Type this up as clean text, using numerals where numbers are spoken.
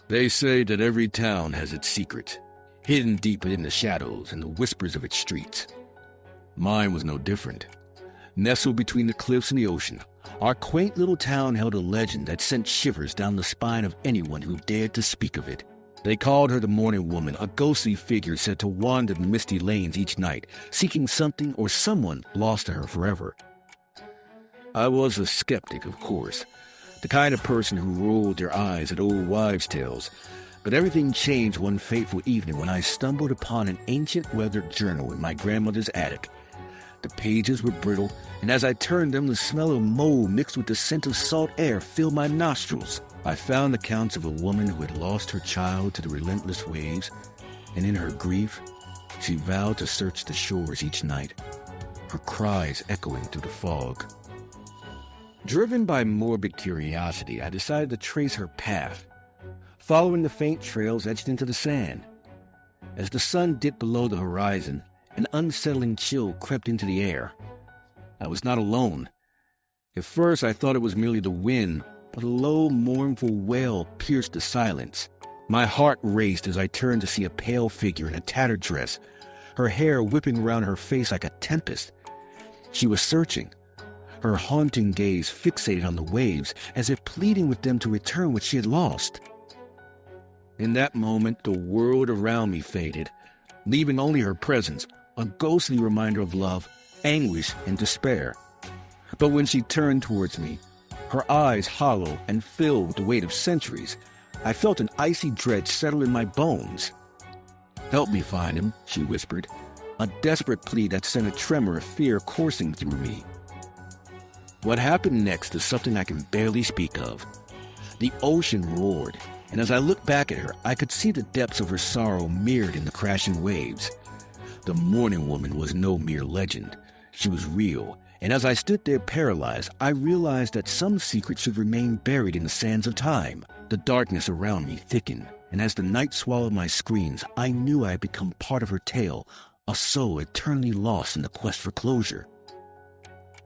They say that every town has its secret, hidden deep in the shadows and the whispers of its streets. Mine was no different. Nestled between the cliffs and the ocean, our quaint little town held a legend that sent shivers down the spine of anyone who dared to speak of it. They called her the Mourning Woman, a ghostly figure said to wander the misty lanes each night, seeking something or someone lost to her forever. I was a skeptic, of course, the kind of person who rolled their eyes at old wives' tales. But everything changed one fateful evening when I stumbled upon an ancient weathered journal in my grandmother's attic. The pages were brittle, and as I turned them, the smell of mold mixed with the scent of salt air filled my nostrils. I found accounts of a woman who had lost her child to the relentless waves, and in her grief, she vowed to search the shores each night, her cries echoing through the fog. Driven by morbid curiosity, I decided to trace her path, following the faint trails etched into the sand. As the sun dipped below the horizon, an unsettling chill crept into the air. I was not alone. At first, I thought it was merely the wind, but a low, mournful wail pierced the silence. My heart raced as I turned to see a pale figure in a tattered dress, her hair whipping around her face like a tempest. She was searching, her haunting gaze fixated on the waves, as if pleading with them to return what she had lost. In that moment, the world around me faded, leaving only her presence, a ghostly reminder of love, anguish, and despair. But when she turned towards me, her eyes hollow and filled with the weight of centuries, I felt an icy dread settle in my bones. "Help me find him," she whispered, a desperate plea that sent a tremor of fear coursing through me. What happened next is something I can barely speak of. The ocean roared, and as I looked back at her, I could see the depths of her sorrow mirrored in the crashing waves. The Mourning Woman was no mere legend. She was real, and as I stood there paralyzed, I realized that some secrets should remain buried in the sands of time. The darkness around me thickened, and as the night swallowed my screams, I knew I had become part of her tale, a soul eternally lost in the quest for closure.